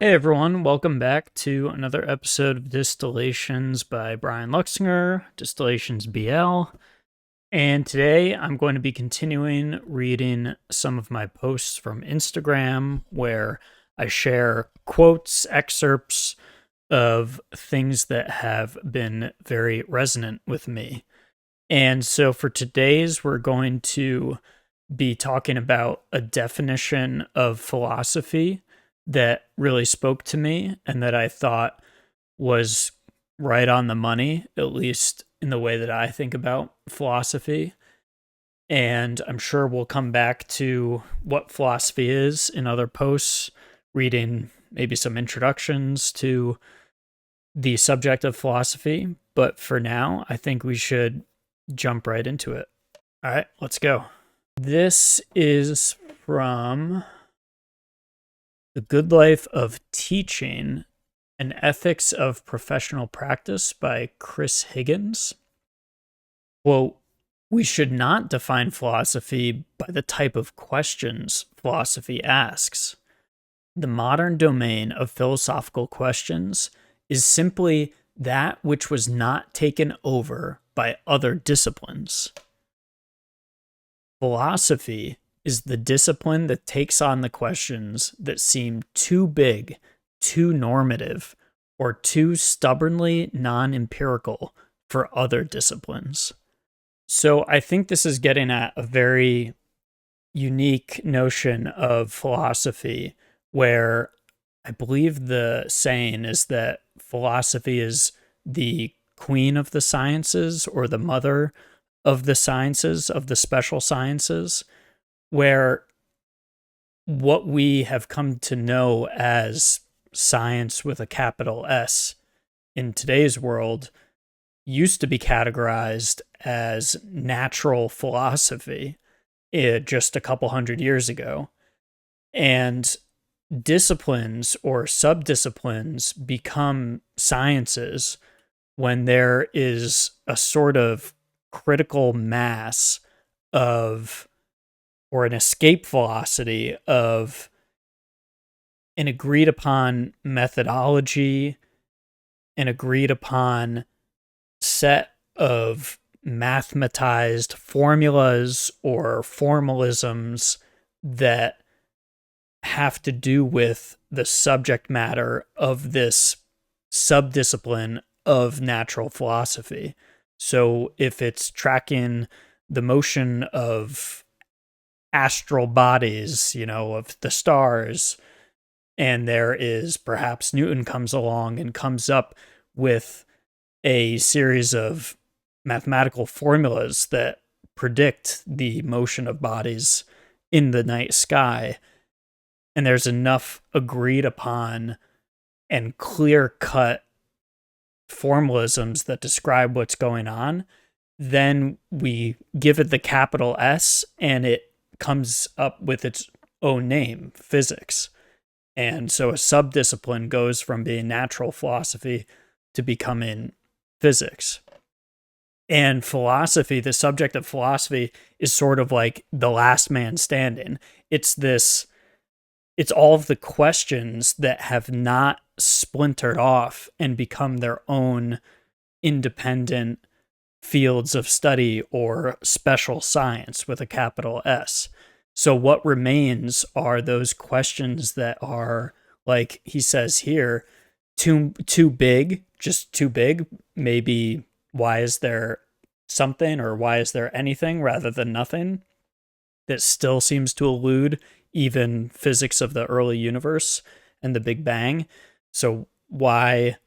Hey everyone, welcome back to another episode of Distillations by Brian Luxinger, Distillations BL. And today I'm going to be continuing reading some of my posts from Instagram where I share quotes, excerpts of things that have been very resonant with me. And so for today's, we're going to be talking about a definition of philosophy that really spoke to me and that I thought was right on the money, at least in the way that I think about philosophy. And I'm sure we'll come back to what philosophy is in other posts, reading maybe some introductions to the subject of philosophy. But for now, I think we should jump right into it. All right, let's go. This is from The Good Life of Teaching, An Ethics of Professional Practice by Chris Higgins. Quote, "We should not define philosophy by the type of questions philosophy asks. The modern domain of philosophical questions is simply that which was not taken over by other disciplines. Philosophy is the discipline that takes on the questions that seem too big, too normative, or too stubbornly non-empirical for other disciplines." So I think this is getting at a very unique notion of philosophy where I believe the saying is that philosophy is the queen of the sciences or the mother of the sciences, of the special sciences, where what we have come to know as science with a capital S in today's world used to be categorized as natural philosophy just a couple hundred years ago. And disciplines or subdisciplines become sciences when there is a sort of critical mass of, or an escape velocity of, an agreed upon methodology, an agreed upon set of mathematized formulas or formalisms that have to do with the subject matter of this subdiscipline of natural philosophy. So if it's tracking the motion of astral bodies, of the stars, and there is perhaps Newton comes along and comes up with a series of mathematical formulas that predict the motion of bodies in the night sky, and there's enough agreed upon and clear cut formalisms that describe what's going on, then we give it the capital S and it comes up with its own name, physics. And so a subdiscipline goes from being natural philosophy to becoming physics. And philosophy, the subject of philosophy, is sort of like the last man standing. It's all of the questions that have not splintered off and become their own independent fields of study or special science with a capital S. So what remains are those questions that are, like he says here, too big, just too big. Maybe why is there something or why is there anything rather than nothing, that still seems to elude even physics of the early universe and the Big Bang. So why,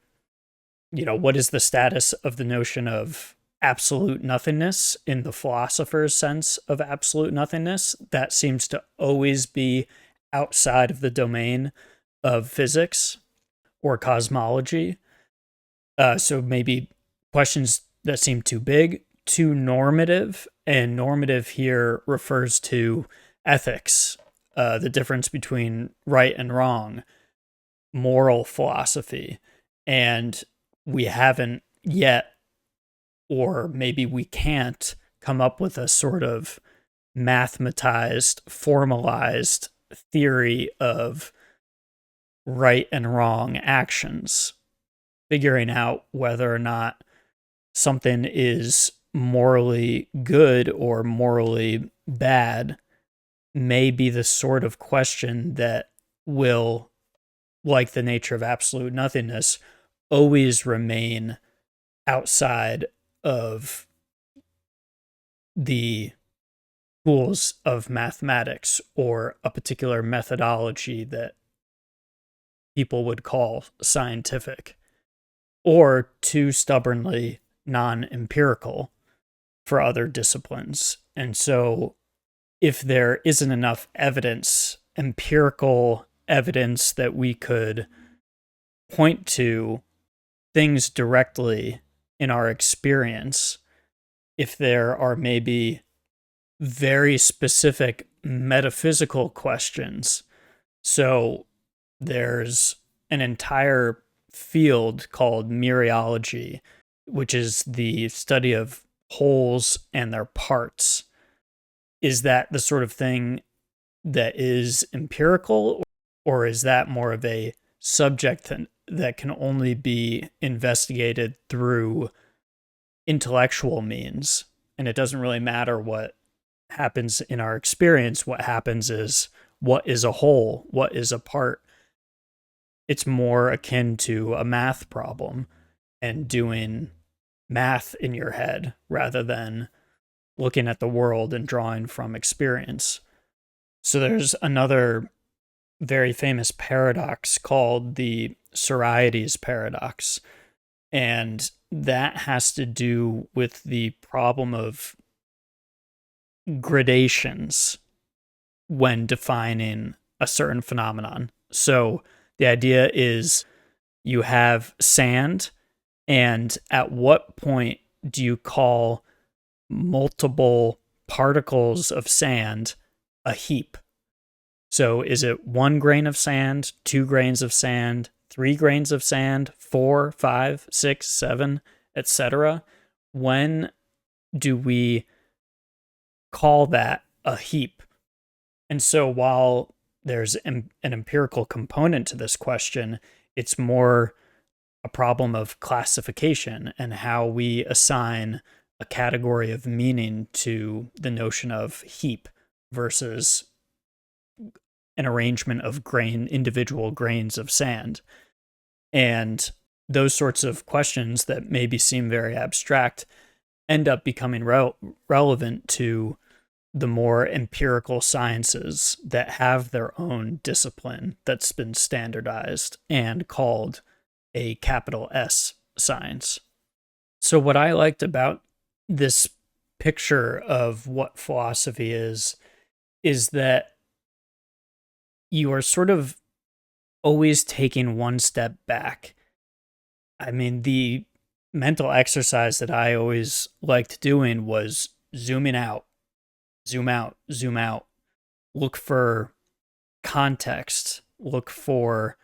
what is the status of the notion of absolute nothingness in the philosopher's sense of absolute nothingness? That seems to always be outside of the domain of physics or cosmology. So maybe questions that seem too big, too normative, and normative here refers to ethics, the difference between right and wrong, moral philosophy. And we haven't yet, or maybe we can't, come up with a sort of mathematized, formalized theory of right and wrong actions. Figuring out whether or not something is morally good or morally bad may be the sort of question that will, like the nature of absolute nothingness, always remain outside of the tools of mathematics or a particular methodology that people would call scientific, or too stubbornly non-empirical for other disciplines. And so if there isn't enough evidence, empirical evidence, that we could point to things directly in our experience, if there are maybe very specific metaphysical questions. So there's an entire field called mereology, which is the study of wholes and their parts. Is that the sort of thing that is empirical, or is that more of a subject that can only be investigated through intellectual means? And it doesn't really matter what happens in our experience. What happens is, what is a whole? What is a part? It's more akin to a math problem and doing math in your head rather than looking at the world and drawing from experience. So there's another very famous paradox called the Sorites paradox. And that has to do with the problem of gradations when defining a certain phenomenon. So the idea is you have sand, and at what point do you call multiple particles of sand a heap? So is it 1 grain of sand, 2 grains of sand, 3 grains of sand, 4, 5, 6, 7, etc.? When do we call that a heap? And so while there's an empirical component to this question, it's more a problem of classification and how we assign a category of meaning to the notion of heap versus an arrangement of individual grains of sand. And those sorts of questions that maybe seem very abstract end up becoming relevant to the more empirical sciences that have their own discipline that's been standardized and called a capital S science. So what I liked about this picture of what philosophy is that you are sort of always taking one step back. I mean, the mental exercise that I always liked doing was zooming out, zoom out, zoom out. Look for context. Look for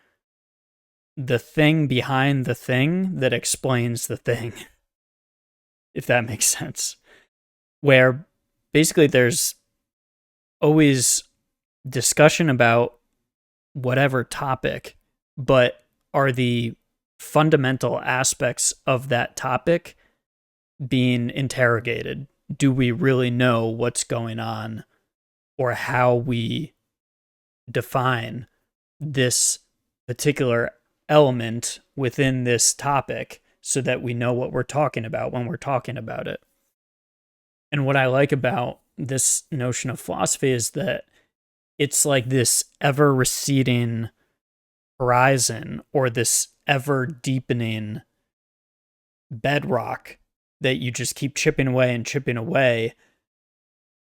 the thing behind the thing that explains the thing, if that makes sense. Where basically there's always discussion about whatever topic, but are the fundamental aspects of that topic being interrogated? Do we really know what's going on, or how we define this particular element within this topic so that we know what we're talking about when we're talking about it? And what I like about this notion of philosophy is that it's like this ever receding horizon, or this ever deepening bedrock that you just keep chipping away and chipping away.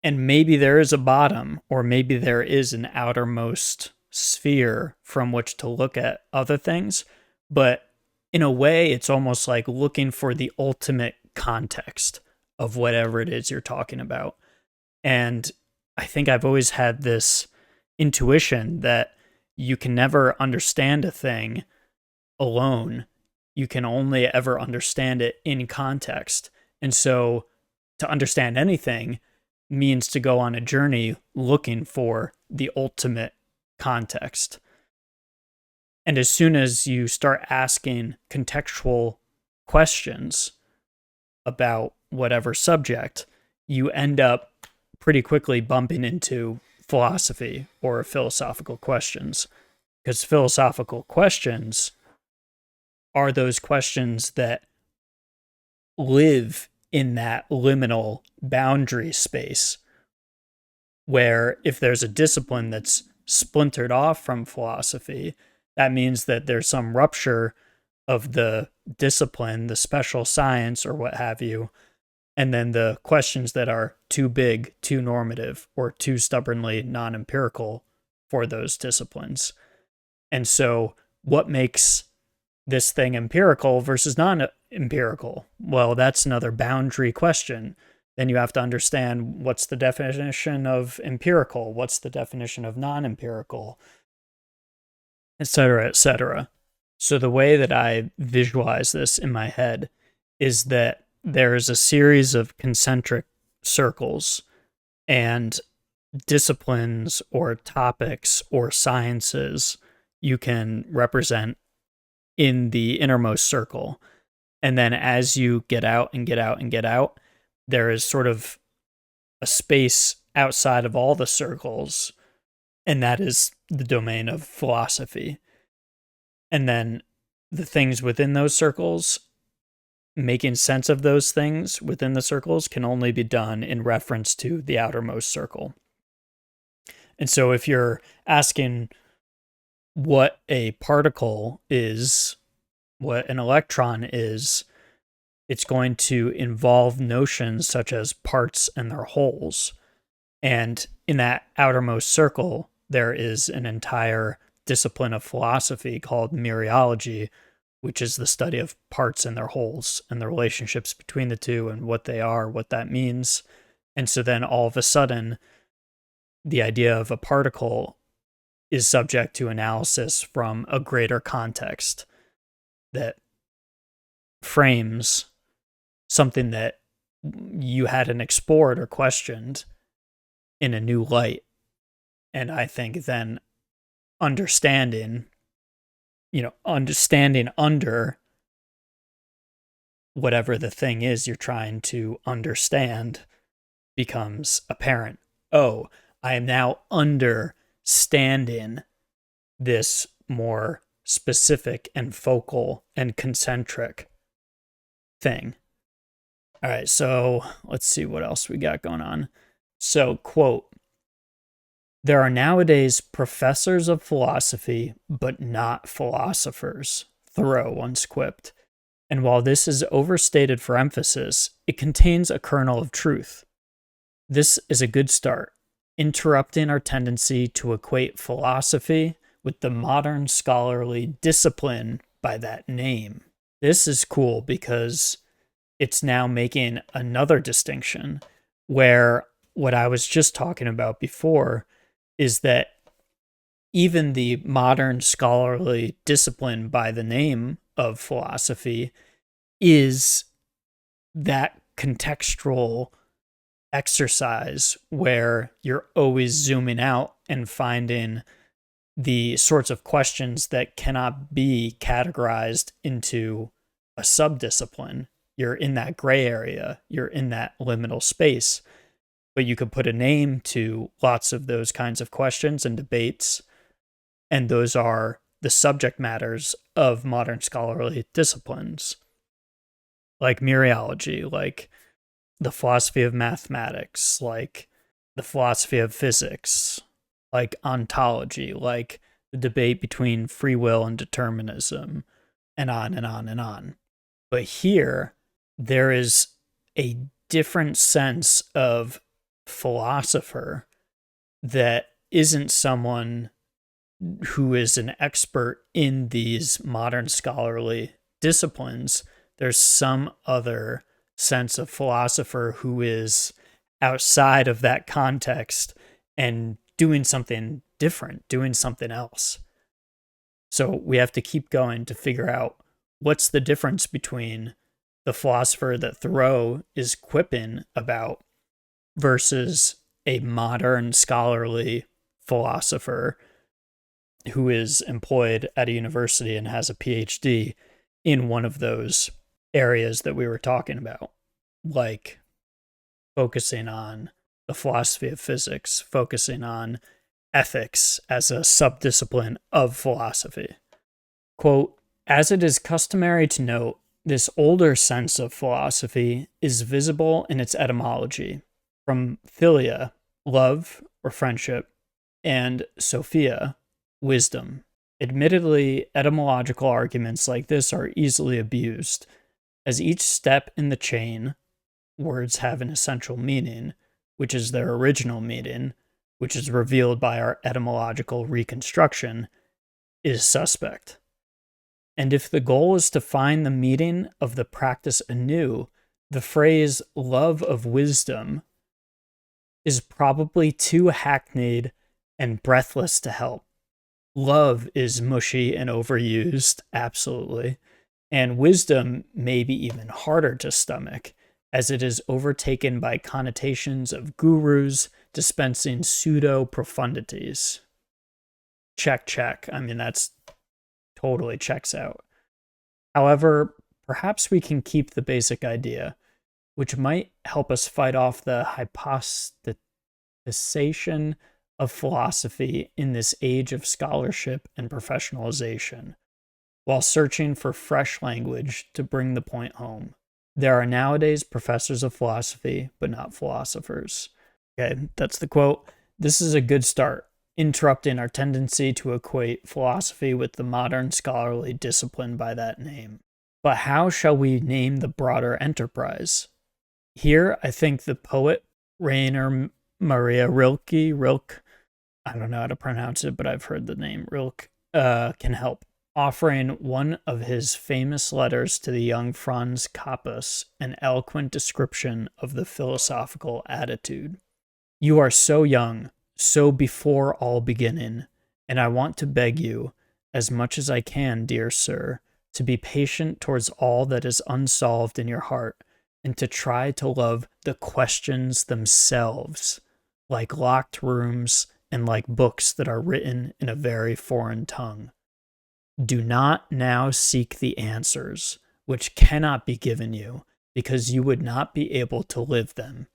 And maybe there is a bottom, or maybe there is an outermost sphere from which to look at other things. But in a way, it's almost like looking for the ultimate context of whatever it is you're talking about. And I think I've always had this intuition that you can never understand a thing alone. You can only ever understand it in context. And so to understand anything means to go on a journey looking for the ultimate context. And as soon as you start asking contextual questions about whatever subject, you end up pretty quickly bumping into philosophy or philosophical questions. Because philosophical questions are those questions that live in that liminal boundary space where if there's a discipline that's splintered off from philosophy, that means that there's some rupture of the discipline, the special science, or what have you. And then the questions that are too big, too normative, or too stubbornly non empirical for those disciplines. And so, what makes this thing empirical versus non empirical? Well, that's another boundary question. Then you have to understand what's the definition of empirical, what's the definition of non empirical, et cetera, et cetera. So, the way that I visualize this in my head is that there is a series of concentric circles, and disciplines or topics or sciences you can represent in the innermost circle. And then as you get out and get out and get out, there is sort of a space outside of all the circles, and that is the domain of philosophy. And then the things within those circles, making sense of those things within the circles, can only be done in reference to the outermost circle. And so if you're asking what a particle is, what an electron is, it's going to involve notions such as parts and their wholes. And in that outermost circle, there is an entire discipline of philosophy called mereology, which is the study of parts and their wholes and the relationships between the two and what they are, what that means. And so then all of a sudden, the idea of a particle is subject to analysis from a greater context that frames something that you hadn't explored or questioned in a new light. And I think then understanding under whatever the thing is you're trying to understand becomes apparent. Oh, I am now understanding this more specific and focal and concentric thing. All right, so let's see what else we got going on. So, quote, "There are nowadays professors of philosophy, but not philosophers," Thoreau once quipped. And while this is overstated for emphasis, it contains a kernel of truth. This is a good start, interrupting our tendency to equate philosophy with the modern scholarly discipline by that name. This is cool because it's now making another distinction where what I was just talking about before is that even the modern scholarly discipline by the name of philosophy is that contextual exercise where you're always zooming out and finding the sorts of questions that cannot be categorized into a subdiscipline. You're in that gray area, you're in that liminal space, but you could put a name to lots of those kinds of questions and debates, and those are the subject matters of modern scholarly disciplines, like mereology, like the philosophy of mathematics, like the philosophy of physics, like ontology, like the debate between free will and determinism, and on and on and on. But here, there is a different sense of philosopher that isn't someone who is an expert in these modern scholarly disciplines. There's some other sense of philosopher who is outside of that context and doing something different, doing something else. So we have to keep going to figure out what's the difference between the philosopher that Thoreau is quipping about versus a modern scholarly philosopher who is employed at a university and has a PhD in one of those areas that we were talking about, like focusing on the philosophy of physics, focusing on ethics as a subdiscipline of philosophy. Quote, as it is customary to note, this older sense of philosophy is visible in its etymology, from philia, love or friendship, and sophia, wisdom. Admittedly, etymological arguments like this are easily abused, as each step in the chain, words have an essential meaning, which is their original meaning, which is revealed by our etymological reconstruction, is suspect. And if the goal is to find the meaning of the practice anew, the phrase love of wisdom is probably too hackneyed and breathless to help. Love is mushy and overused, absolutely. And wisdom may be even harder to stomach, as it is overtaken by connotations of gurus dispensing pseudo profundities. Check. I mean, that's totally checks out. However, perhaps we can keep the basic idea, which might help us fight off the hypostatization of philosophy in this age of scholarship and professionalization, while searching for fresh language to bring the point home. There are nowadays professors of philosophy, but not philosophers. Okay, that's the quote. This is a good start, interrupting our tendency to equate philosophy with the modern scholarly discipline by that name. But how shall we name the broader enterprise? Here, I think the poet Rainer Maria Rilke, I don't know how to pronounce it, but I've heard the name Rilke, can help, offering one of his famous letters to the young Franz Capus an eloquent description of the philosophical attitude. You are so young, so before all beginning, and I want to beg you, as much as I can, dear sir, to be patient towards all that is unsolved in your heart, and to try to love the questions themselves, like locked rooms and like books that are written in a very foreign tongue. Do not now seek the answers, which cannot be given you, because you would not be able to live them.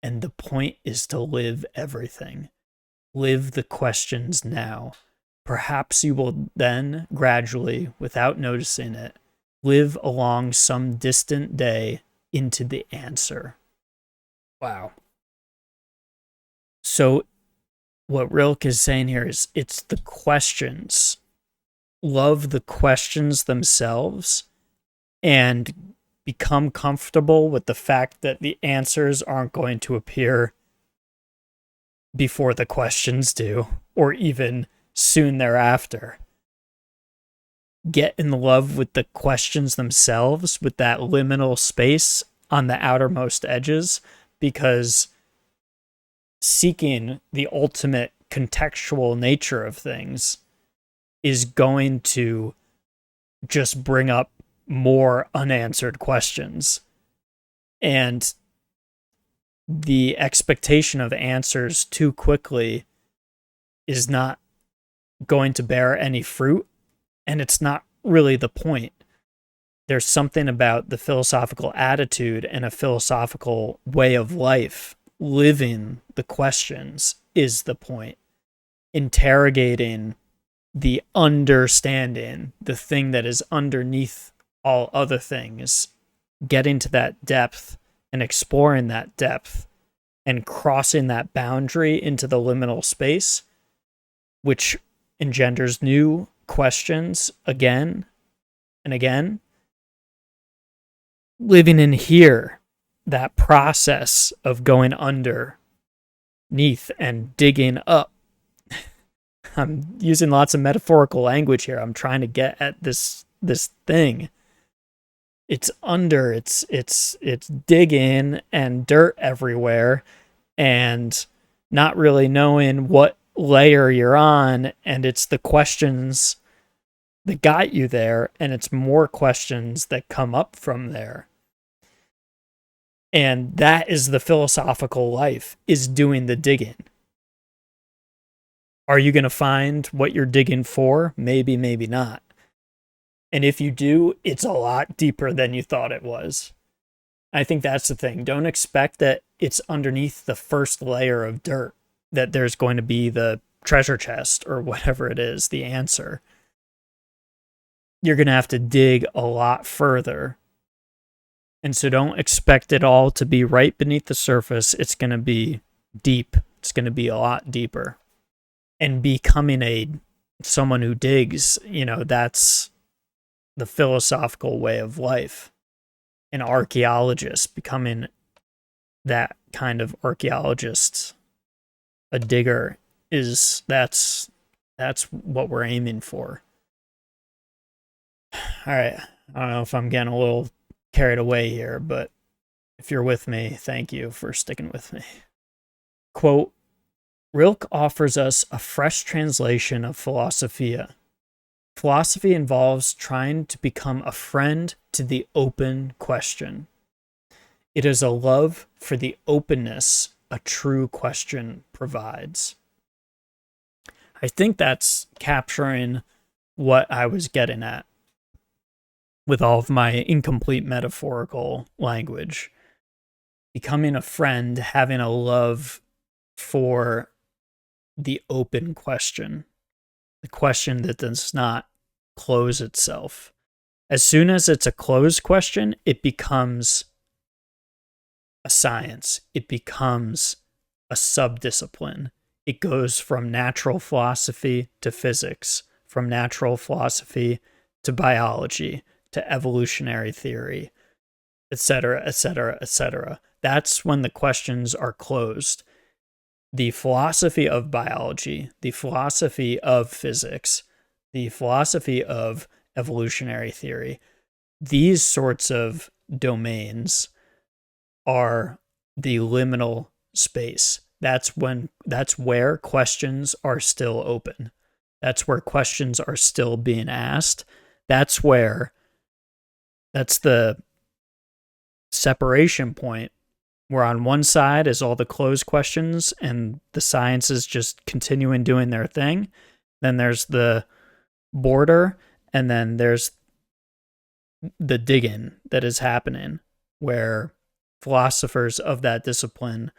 And the point is to live everything. Live the questions now. Perhaps you will then, gradually, without noticing it, live along some distant day into the answer. Wow. So, what Rilke is saying here is it's the questions. Love the questions themselves and become comfortable with the fact that the answers aren't going to appear before the questions do, or even soon thereafter. Get in love with the questions themselves, with that liminal space on the outermost edges, because seeking the ultimate contextual nature of things is going to just bring up more unanswered questions. And the expectation of answers too quickly is not going to bear any fruit, and it's not really the point. There's something about the philosophical attitude and a philosophical way of life. Living the questions is the point. Interrogating the understanding, the thing that is underneath all other things, getting to that depth and exploring that depth and crossing that boundary into the liminal space, which engenders new questions again and again. Living in here, that process of going underneath and digging up. I'm using lots of metaphorical language here. I'm trying to get at this thing. It's under, it's digging and dirt everywhere and not really knowing what layer you're on, and it's the questions that got you there, and it's more questions that come up from there. And that is the philosophical life, is doing the digging. Are you going to find what you're digging for? Maybe, maybe not. And if you do, it's a lot deeper than you thought it was. I think that's the thing. Don't expect that it's underneath the first layer of dirt that there's going to be the treasure chest or whatever it is, the answer. You're going to have to dig a lot further. And so don't expect it all to be right beneath the surface. It's going to be deep. It's going to be a lot deeper. And becoming someone who digs, that's the philosophical way of life. An archaeologist, becoming that kind of archaeologist, a digger, that's what we're aiming for. All right, I don't know if I'm getting a little carried away here, but if you're with me, thank you for sticking with me. Quote, Rilke offers us a fresh translation of philosophia. Philosophy involves trying to become a friend to the open question. It is a love for the openness a true question provides. I think that's capturing what I was getting at with all of my incomplete metaphorical language. Becoming a friend, having a love for the open question. The question that does not close itself. As soon as it's a closed question, it becomes a science. It becomes a subdiscipline. It goes from natural philosophy to physics, from natural philosophy to biology, to evolutionary theory, etc., etc., etc. That's when the questions are closed. The philosophy of biology, the philosophy of physics, the philosophy of evolutionary theory, these sorts of domains are the liminal space. That's where questions are still open. That's where questions are still being asked. That's the separation point, where on one side is all the closed questions and the sciences just continuing doing their thing. Then there's the border, and then there's the digging that is happening, where philosophers of that discipline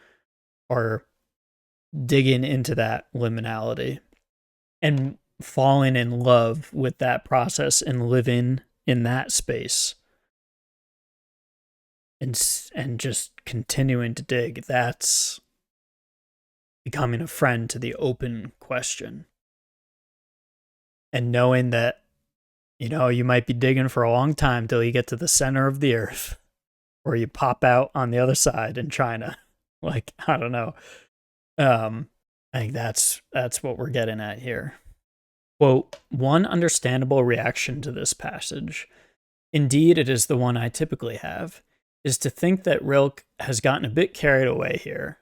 are digging into that liminality and falling in love with that process and living in that space. And just continuing to dig. That's becoming a friend to the open question. And knowing that, you might be digging for a long time till you get to the center of the earth, or you pop out on the other side in China. Like, I don't know. I think that's what we're getting at here. Quote, one understandable reaction to this passage, indeed it is the one I typically have, is to think that Rilke has gotten a bit carried away here.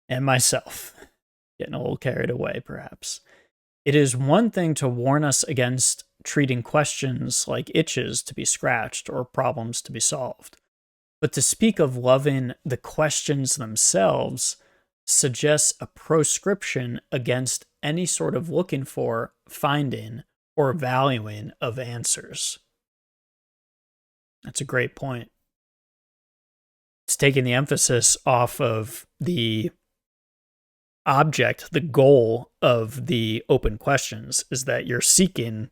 And myself, getting a little carried away, perhaps. It is one thing to warn us against treating questions like itches to be scratched or problems to be solved. But to speak of loving the questions themselves suggests a proscription against any sort of looking for, finding, or valuing of answers. That's a great point. It's taking the emphasis off of the object, the goal of the open questions is that you're seeking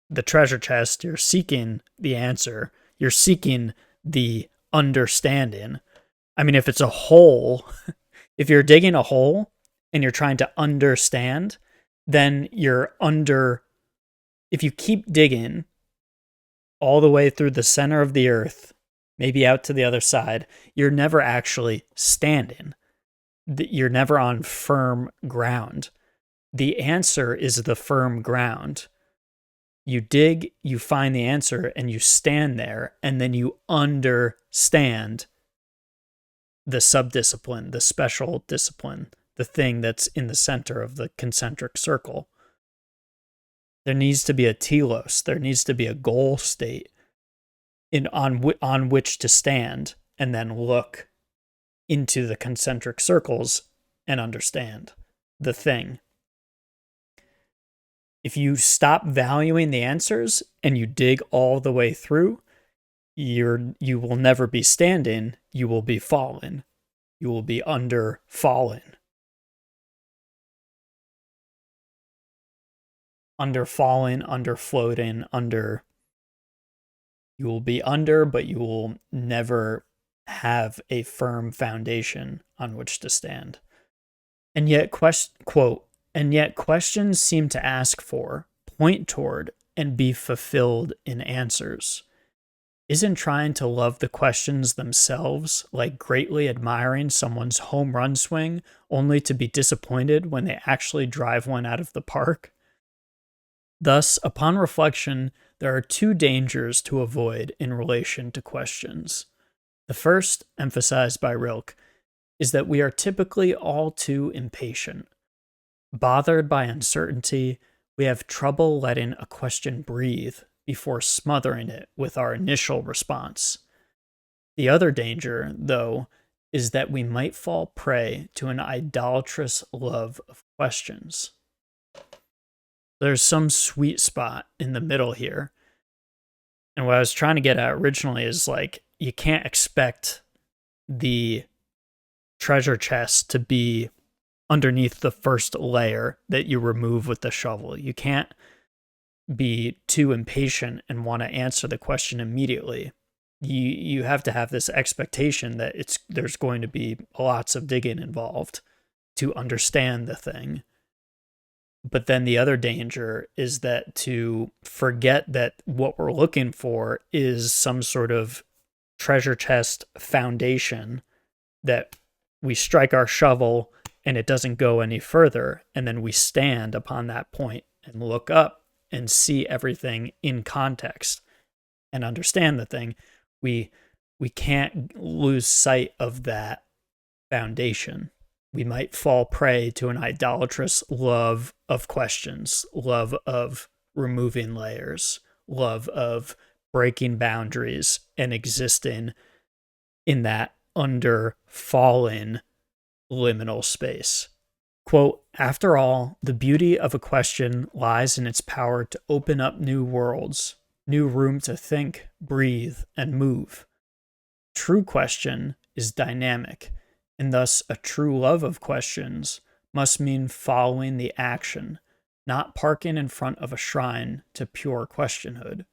the treasure chest, you're seeking the answer, you're seeking the understanding. I mean, if it's a hole, if you're digging a hole and you're trying to understand, then if you keep digging all the way through the center of the earth, maybe out to the other side, you're never actually standing. You're never on firm ground. The answer is the firm ground. You dig, you find the answer, and you stand there, and then you understand the subdiscipline, the special discipline, the thing that's in the center of the concentric circle. There needs to be a telos. There needs to be a goal state on which to stand and then look into the concentric circles and understand. the thing. If you stop valuing the answers and you dig all the way through, you will never be standing, you will be fallen. You will be under fallen. Under fallen, under floating, under. You will be under, but you will never have a firm foundation on which to stand. And yet, quote, and yet questions seem to ask for, point toward, and be fulfilled in answers. Isn't trying to love the questions themselves like greatly admiring someone's home run swing only to be disappointed when they actually drive one out of the park? Thus, upon reflection, there are two dangers to avoid in relation to questions. The first, emphasized by Rilke, is that we are typically all too impatient. Bothered by uncertainty, we have trouble letting a question breathe before smothering it with our initial response. The other danger, though, is that we might fall prey to an idolatrous love of questions. There's some sweet spot in the middle here. And what I was trying to get at originally is like, you can't expect the treasure chest to be underneath the first layer that you remove with the shovel. You can't be too impatient and want to answer the question immediately. You have to have this expectation that there's going to be lots of digging involved to understand the thing. But then the other danger is that to forget that what we're looking for is some sort of treasure chest foundation that we strike our shovel and it doesn't go any further. And then we stand upon that point and look up and see everything in context and understand the thing. We can't lose sight of that foundation. We might fall prey to an idolatrous love of questions, love of removing layers, love of breaking boundaries and existing in that under fallen liminal space. Quote, after all, the beauty of a question lies in its power to open up new worlds, new room to think, breathe, and move. True question is dynamic, and thus a true love of questions must mean following the action, not parking in front of a shrine to pure questionhood.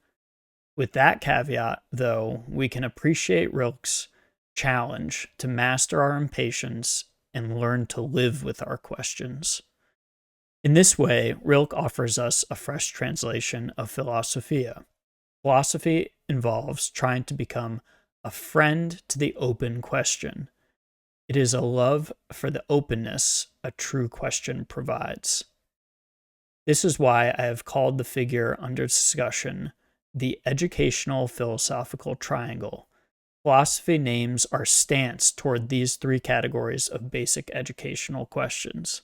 With that caveat, though, we can appreciate Rilke's challenge to master our impatience and learn to live with our questions. In this way, Rilke offers us a fresh translation of Philosophia. Philosophy involves trying to become a friend to the open question. It is a love for the openness a true question provides. This is why I have called the figure under discussion the educational philosophical triangle. Philosophy names our stance toward these three categories of basic educational questions.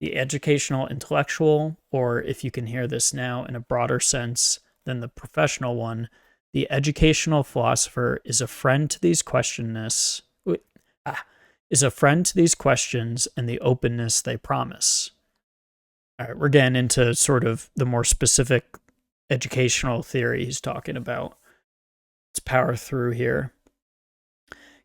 The educational intellectual, or if you can hear this now in a broader sense than the professional one, the educational philosopher is a friend to these questions and the openness they promise. All right, we're getting into sort of the more specific educational theory he's talking about. Let's power through here.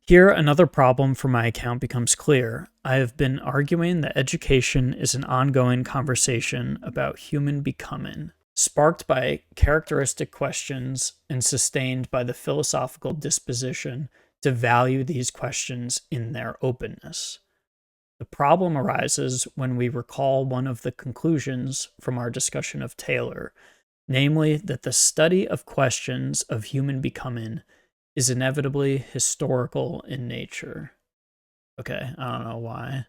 Here, another problem for my account becomes clear. I have been arguing that education is an ongoing conversation about human becoming, sparked by characteristic questions and sustained by the philosophical disposition to value these questions in their openness. The problem arises when we recall one of the conclusions from our discussion of Taylor, namely that the study of questions of human becoming is inevitably historical in nature. Okay, I don't know why.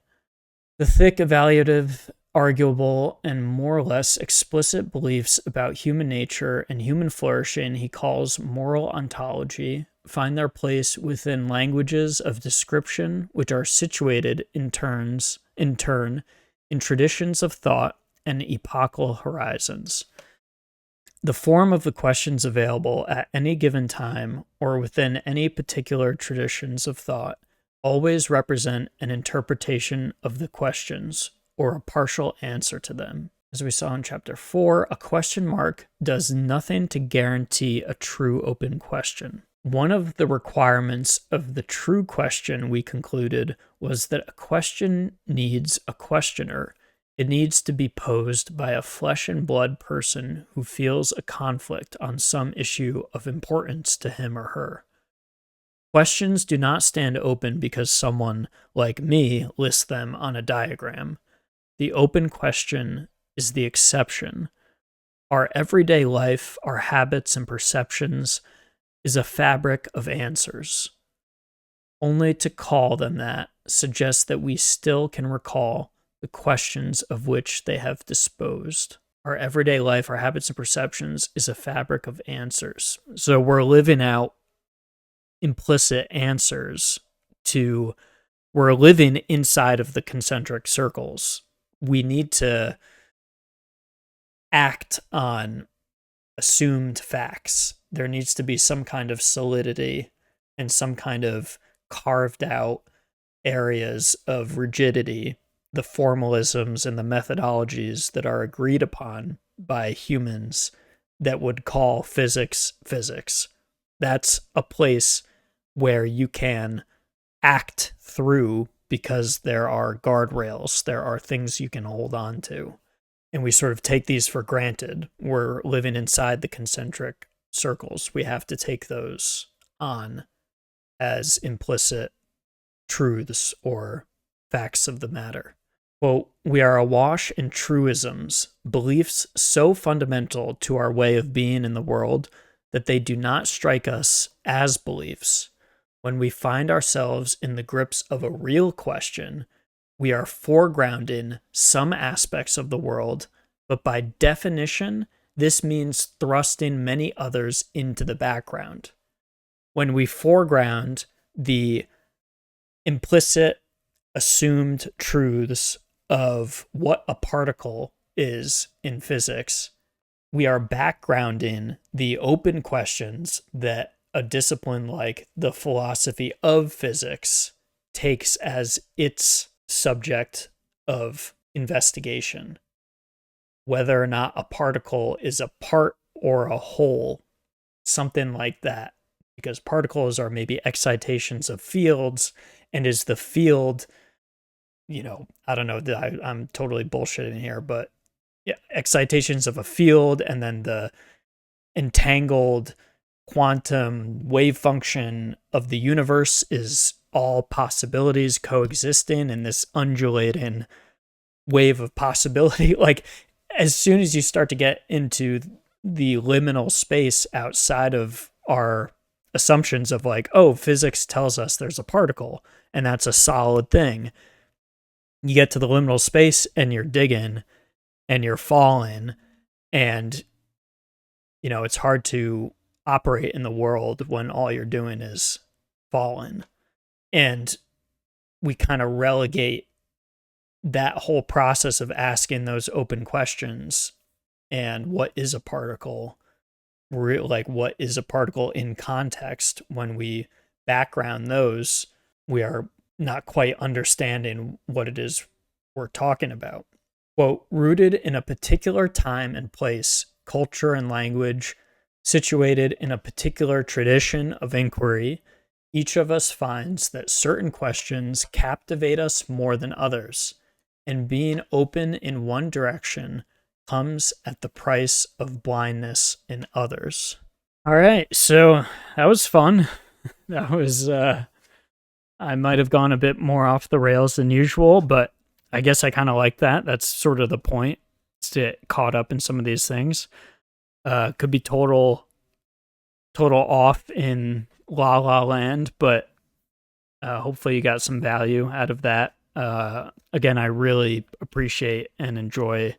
The thick, evaluative, arguable, and more or less explicit beliefs about human nature and human flourishing he calls moral ontology find their place within languages of description which are situated in turn in traditions of thought and epochal horizons. The form of the questions available at any given time or within any particular traditions of thought always represent an interpretation of the questions or a partial answer to them. As we saw in chapter 4, a question mark does nothing to guarantee a true open question. One of the requirements of the true question, we concluded, was that a question needs a questioner. It needs to be posed by a flesh and blood person who feels a conflict on some issue of importance to him or her. Questions do not stand open because someone, like me, lists them on a diagram. The open question is the exception. Our everyday life, our habits and perceptions, is a fabric of answers. Only to call them that suggests that we still can recall the questions of which they have disposed. Our everyday life, our habits and perceptions is a fabric of answers. So we're living out implicit answers we're living inside of the concentric circles. We need to act on assumed facts. There needs to be some kind of solidity and some kind of carved out areas of rigidity, the formalisms and the methodologies that are agreed upon by humans that would call physics physics. That's a place where you can act through because there are guardrails, there are things you can hold on to. And we sort of take these for granted. We're living inside the concentric circles. We have to take those on as implicit truths or facts of the matter. Quote, we are awash in truisms, beliefs so fundamental to our way of being in the world that they do not strike us as beliefs. When we find ourselves in the grips of a real question, we are foregrounding some aspects of the world, but by definition, this means thrusting many others into the background. When we foreground the implicit, assumed truths of what a particle is in physics, we are backgrounding the open questions that a discipline like the philosophy of physics takes as its subject of investigation. Whether or not a particle is a part or a whole, something like that. Because particles are maybe excitations of fields, and is the field, I don't know, I'm totally bullshitting here, but yeah, excitations of a field, and then the entangled quantum wave function of the universe is all possibilities coexisting in this undulating wave of possibility. Like, as soon as you start to get into the liminal space outside of our assumptions of like, oh, physics tells us there's a particle and that's a solid thing, you get to the liminal space and you're digging and you're falling, and it's hard to operate in the world when all you're doing is falling. And we kind of relegate that whole process of asking those open questions and what is a particle, like what is a particle in context. When we background those, we are not quite understanding what it is we're talking about. Quote, rooted in a particular time and place, culture and language, situated in a particular tradition of inquiry, each of us finds that certain questions captivate us more than others, and being open in one direction comes at the price of blindness in others. All right, so that was fun. That was, I might have gone a bit more off the rails than usual, but I guess I kind of like that. That's sort of the point, is to get caught up in some of these things. Could be total off in La La Land, but hopefully you got some value out of that. Again, I really appreciate and enjoy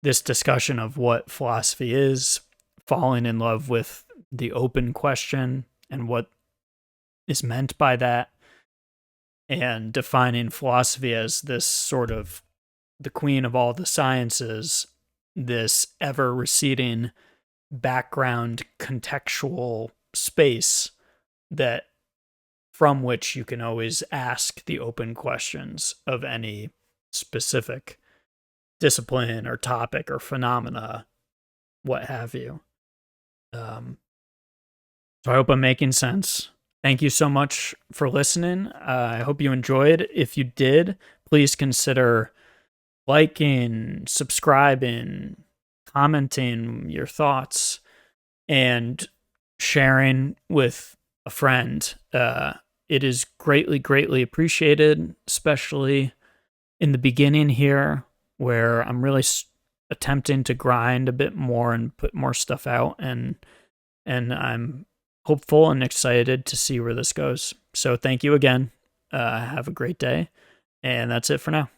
this discussion of what philosophy is, falling in love with the open question and what is meant by that, and defining philosophy as this sort of the queen of all the sciences, this ever receding background contextual space that from which you can always ask the open questions of any specific discipline or topic or phenomena, what have you. So I hope I'm making sense. Thank you so much for listening. I hope you enjoyed. If you did, please consider liking, subscribing, commenting your thoughts, and sharing with a friend. It is greatly, greatly appreciated, especially in the beginning here where I'm really attempting to grind a bit more and put more stuff out, and I'm hopeful and excited to see where this goes. So thank you again. Have a great day, and that's it for now.